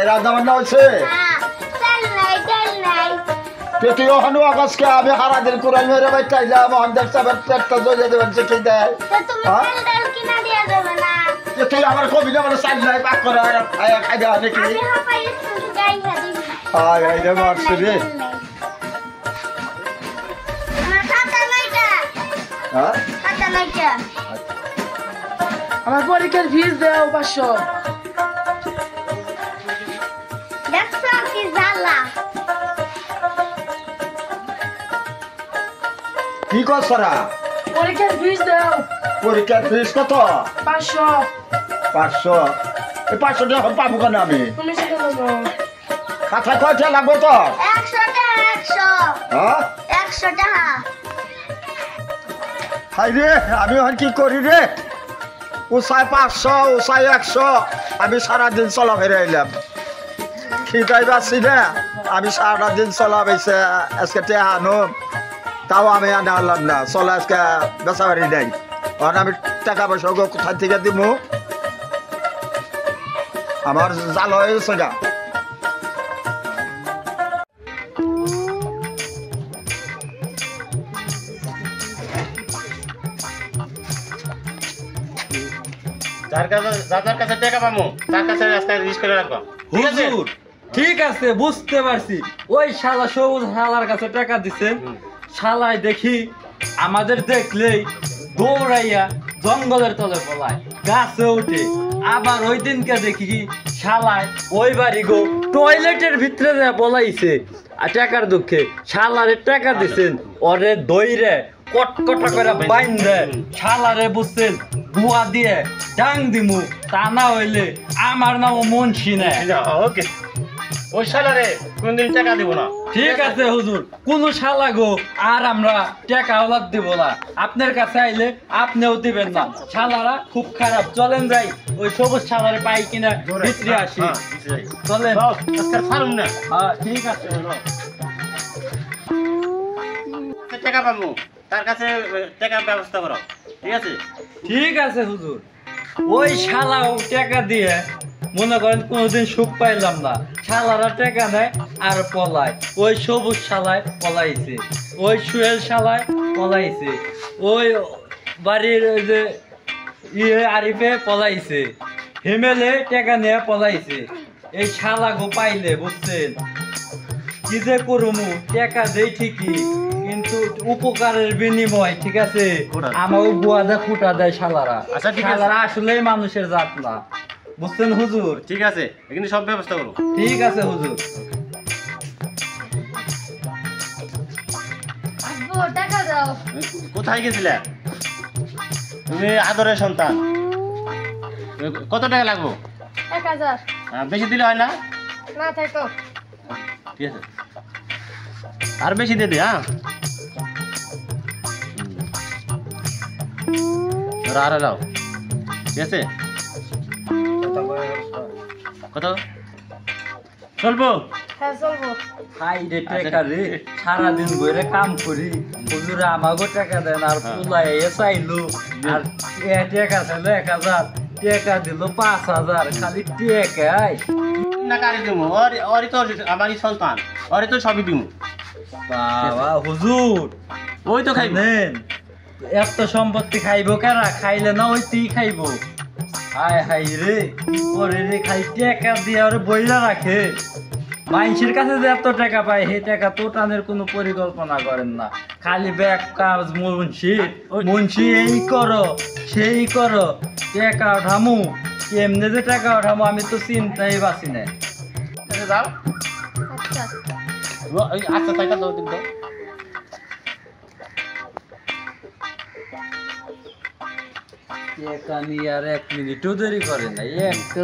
রান্না বান্না হয়েছে তুই ওখানে আকাশকে আমি হারা দিন কোরআন মেরে ভাই চাইলাম অন্ধের চাপের পেটটা জ্বলে দেবেন সে খেয়ে দেয় তুই আমার কবিতা মানে চাই নাই পাক করে খাই দেওয়া নাকি মারছি রে আমার পরীক্ষার ফিস দেও 500 কি করছরা পরীক্ষার ফিস দেও পরীক্ষার ফিস কত 500 এই 500 টাকা পাবো কেন আমি তুমি সেটা দেবো খাতায় কয়টা লাগবে তো 100 টাকা 100 টাকা হাই রে আমি এখন কি করি রে উষায় 500 উষায় 100 আমি সারাদিন চলা ফেরে এলাম খিদাই পাচ্ছি না আমি সারাদিন চলা পেয়েছে আজকে টেহা আনো তাও আমি আনা আনলাম না চলা আজকে বেচা বাড়ি নেই কারণ আমি টাকা পয়সা কোথায় থেকে দিব আমার জাল হয়ে গেছে গা যার কাছে টাকা পাবো তার কাছে রাস্তায় রিস্ক করে রাখবো হুজুর ঠিক আছে বুঝতে পারছি ওই শালা সবুজ শালার কাছে টাকা দিছেন শালায় দেখি আমাদের দেখলেই দৌড়াইয়া জঙ্গলের তলে পলায় গাছে উঠে আবার ওই দিনকে দেখি শালায় ওই বাড়ি গো টয়লেটের ভিতরে পলাইছে আর টাকার দুঃখে শালারে টাকা দিছেন ওরে দইরে কটকটা করে বাইন্ধে শালারে বুঝছেন বুয়া দিয়ে ডাং দিমু তা না হইলে আমার নাম মুন্সি না ওকে ওই শালারে কোনদিন টাকা দিব না ঠিক আছে হুজুর কোন শালা গো আর আমরা টাকা ওলাদ দিব না আপনার কাছে আইলে আপনিও দিবেন না শালারা খুব খারাপ চলেন যাই ওই সবুজ শালারে পাই কিনা ভিতরে আসি চলেন ফার্ম না হ্যাঁ ঠিক আছে টাকা পাবো তার কাছে টাকার ব্যবস্থা করো ঠিক আছে ঠিক আছে হুজুর ওই শালাও টাকা দিয়ে মনে করেন কোনোদিন সুখ পাইলাম না শালারা টাকা নেয় আর পলায় ওই সবুজ শালায় পলাইছে ওই সুয়েল শালায় পলাইছে ওই বাড়ির ওই যে আরিফে পলাইছে হেমেলে টাকা নিয়ে পলাইছে এই শালা গো পাইলে বুঝছেন কি যে করুমু টাকা দেই ঠিকই কিন্তু উপকারের বিনিময় ঠিক আছে আমাকে বুয়া দেয় ফুটা দেয় শালারা আচ্ছা ঠিক আছে শালারা আসলেই মানুষের জাত না বুঝছেন হুজুর ঠিক আছে এখানে সব ব্যবস্থা করো ঠিক আছে হুজুর টাকা দাও কোথায় গেছিলে তুমি আদরের সন্তান কত টাকা লাগবো 1000 বেশি দিলে হয় না না থাকো ঠিক আছে আর বেশি দিয়ে দে হ্যাঁ আর লাও ঠিক আছে কত চলবো হ্যাঁ চলবো হাই রে টাকা রে সারাদিন বইরে কাম করি হুজুরে আমাকে টাকা দেন আর পুলাই চাইলো আর টাকা চাইলো 1000 টাকা দিল 5000 খালি টাকাই না কারি দিমু ওরই তো আমারই সন্তান ওরই তো সবই দিমু বাবা হুজুর ওই তো খাইব নেন এত সম্পত্তি খাইবো কারা খাইলে না ওই তুই খাইবো হায় হাই রে ওরে রে খাই টাকা দিয়ে ওরে বইলা রাখে মানুষের কাছে যে এত টাকা পায় সেই টাকা তো টানের কোনো পরিকল্পনা করেন না খালি ব্যাগ কাজ মুন্সি এই করো সেই করো টাকা ওঠামু কেমনে যে টাকা ওঠামু আমি তো চিন্তাই বাঁচি না যাও আচ্ছা আচ্ছা টাকা দাও দিন দাও টাকা নিয়ে আর 1 মিনিটও দেরি করে না একটা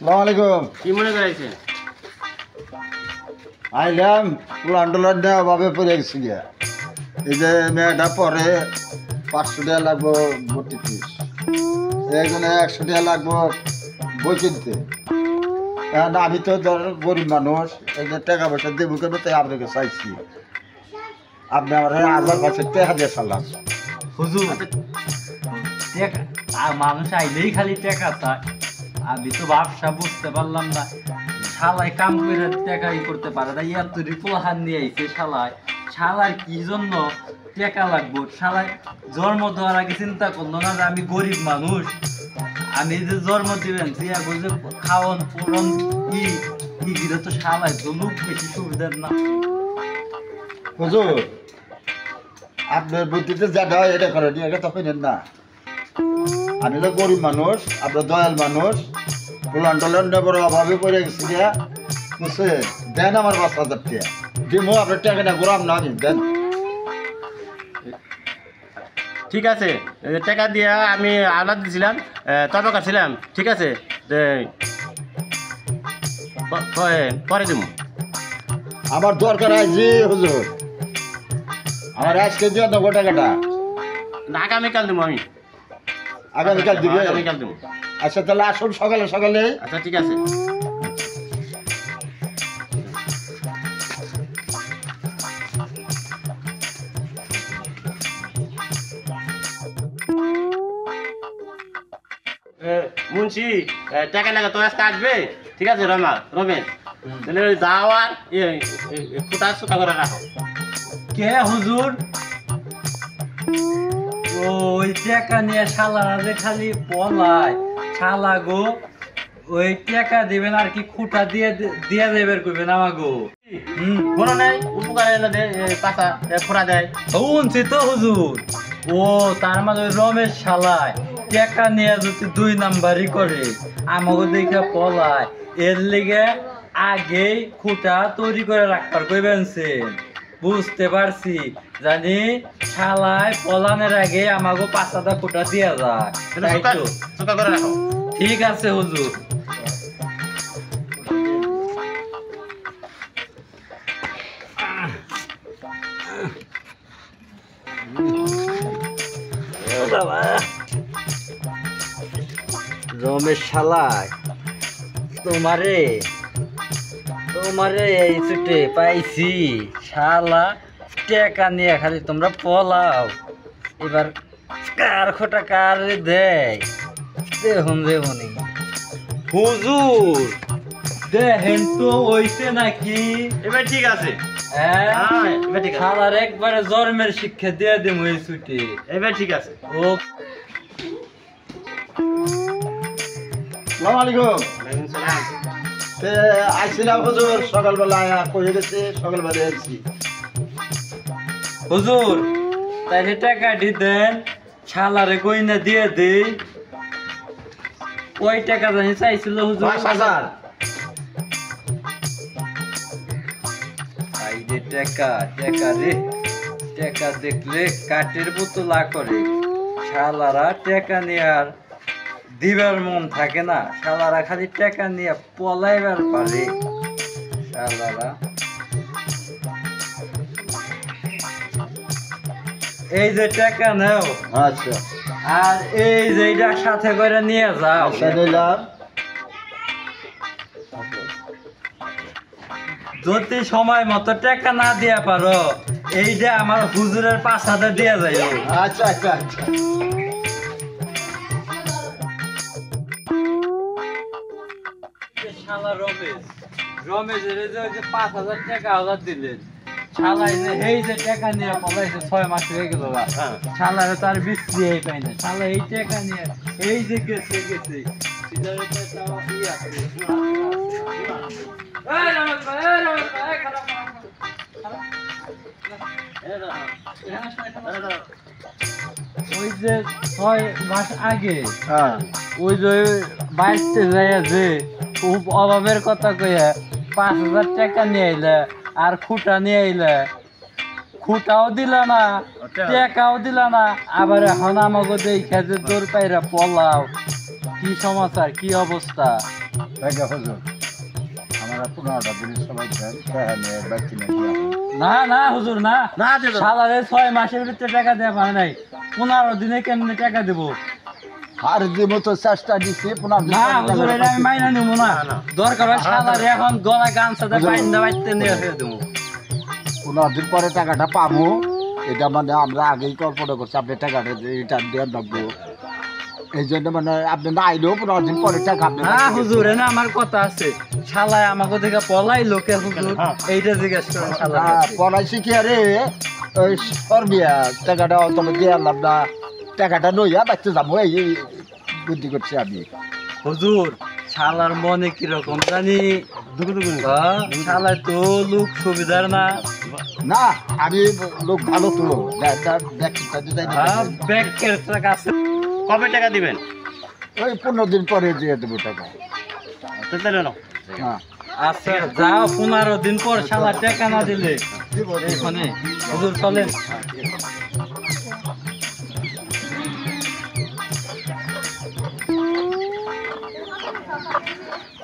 আসসালামু আলাইকুম কি মনে করাইছে আইলাম পুলান টুলান দেওয়া ভাবে পড়ে গেছি গিয়া এই যে মেয়েটা পরে 500 টাকা লাগবো ভর্তি ফিস এইখানে 100 টাকা লাগবো বই কিনতে এখন আমি তো ধর গরিব মানুষ এই যে টাকা পয়সা দেবো কেন তাই আপনাকে চাইছি আপনি আমার 1000 টাকা দিয়ে চালান হুজুর টাকা আর মানুষ আইলেই খালি টাকা চায় আমি তো ব্যবসা বুঝতে পারলাম না শালায় কাম করে টাকা করতে পারে না ইয়ার তো রিপোহান নিয়ে আইছে শালার কি জন্য টাকা লাগবো শালায় জন্ম দেওয়ার আগে চিন্তা করলো না যে আমি গরিব মানুষ আমি যে জন্ম দিবেন যে খাওয়ান পূরণ কি গিরে তো শালায় তো লোক বেশি সুবিধার না হুজুর আপনার বুদ্ধিতে যেটা হয় এটা করেন এটা তো পেনেন না আমি তো গরিব মানুষ আপনার দয়াল মানুষ পুলান টলান বড় অভাবে পড়ে গেছি গিয়া বুঝছেন দেন আমার 5,000 টাকা দিমো আপনার টাকাটা ঘুরাম না আমি দেন ঠিক আছে টাকা দিয়া আমি আলাদ দিছিলাম তবে কাটছিলাম ঠিক আছে পরে দিব আমার দরকার আছে হুজুর আমার আজকে দিয়ে দেবো টাকাটা না আগামীকাল দেবো আমি আগামীকাল দিবে আগামীকাল দেবো আচ্ছা তাহলে আসুন সকালে সকালে আচ্ছা ঠিক আছে মুন্সি টাকা লাগা তো আজকে আসবে ঠিক আছে রমেশ তাহলে যাও আর ফুটা সুতা করে রাখো কে হুজুর ওই টাকা নিয়ে শালারা যে খালি পলায় শালা গো ওই টাকা দিবেন আর কি খুঁটা দিয়ে দেবের করবেন আমাগো কোনো নাই উপকার এলে পাতা খোরা দেয় শুনছি তো হুজুর ও তার মানে ওই রমেশ শালায় টাকা নিয়ে যদি 2 নাম্বারই করে আমাকে দেখে পলায় এর লিগে আগেই খুঁটা তৈরি করে রাখবার কইবেনছেন বুঝতে পারছি জানি শালায় পলানের আগে আমাকে 5টা খুঁটা দিয়া যায় তাই তো সুতা করে রাখো ঠিক আছে হুজুর রমেশ শালায় তোমারে এই ছুটে পাইছি শালা টাকা নিয়ে খালি তোমরা পলাও এবার কার খোটা কার দেয় দেখুন হুজুর দেখেন তো ওইছে নাকি এবার ঠিক আছে হ্যাঁ এবার ঠিক আছে শালার একবারে জন্মের শিক্ষা দিয়ে দেবো এই ছুটে এবার ঠিক আছে ও আসসালামু আলাইকুম ওয়ালাইকুম সালাম আইছিলাম হুজুর সকালবেলা কয়ে গেছে সকালবেলা আসছি হুজুর তাইলে টাকাটি দেন শালারে গয়না দিয়ে দেই কয় টাকা জানি চাইছিল হুজুর 5,000 এই যে টাকা রে টাকা দেখলে কাঠের বোতলা করে শালারা টাকা নিয়ে আর দিবার মন থাকে না শালারা খালি টাকা নিয়ে পলাইবার পারে শালারা এই যে টাকা নাও আচ্ছা আর এই যে এটা সাথে করে নিয়ে যাও আচ্ছা নিলাম যদি সময় মতো টাকা না দিয়া পারো এইটা আমার হুজুরের 5,000 দিয়া যাইও আচ্ছা আচ্ছা আচ্ছা শালা রমেশের যে ওই যে 5,000 টাকা আলাদা দিলেন শালা এই যে টাকা নিয়ে পলাইছে 6 মাস হয়ে গেল শালারে তার বিক্রি পাই না শালা এই টাকা নিয়ে এই যে গেছে সিগারেটটা তাও ই আছে এই রমেশ ভাই খারাপ ওই যে 6 মাস আগে হ্যাঁ ওই যে বাইতে যাইয়া যে খুব অভাবের কথা কইয়া 5,000 টাকা নিয়ে আইলে আর খুঁটা নিয়ে আইলে খুঁটাও দিল না টাকাও দিল না আবার এখন আমাকে দেখা যে দৌড় পাইরা পলাও কি সমাচার কি অবস্থা দেখো হুজুর আমার আপনারা 15টা দিনের সময় দেন তাহলে বাকি না না না হুজুর না না দিয়ে দেবো। শালারে 6 মাসের ভিতরে টাকা দেওয়া পারে নাই 15 দিনে কেমনে টাকা দেবো আর যে মতো চেষ্টা দিছি 15 দিন না হুজুর এটা আমি মাইনা নিব না না। দরকার হয় শালারে এখন গলা গামছাতে বাইন্দা বাইতে নিয়ে এসে দেবো 15 দিন পরে টাকাটা পাবো এটা মানে আমরা আগেই কল্পনা করছি আপনি টাকাটা রিটার্ন দিয়ে রাখবো এই জন্য মানে আপনি না আইলেও 15 দিন পরে টাকা আপনি না হুজুর এনে আমার কথা আছে শালায় আমাকে থেকে পলাই লোকে হুজুর হ্যাঁ। এইটা জিজ্ঞেস করেন শালা পড়াইছি কি আরে ওই সরবিয়া টাকাটা তবে দিয়ে আনলাম না টাকাটা নইয়া বাচ্চা যাবো এই বুদ্ধি করছি আমি হুজুর শালার মনে কিরকম জানি দুগু দুগু শালায় তো লোক সুবিধার না না আমি লোক ভালো তো ব্যাগটা দিতে ব্যাংকের কাছে কবে টাকা দিবেন ওই 15 দিন পরে দিয়ে দেবো টাকা তো তাহলে নাও। হ্যাঁ আচ্ছা যাও 15 দিন পর শালা টাকা না দিলে এখানে হুজুর চলেন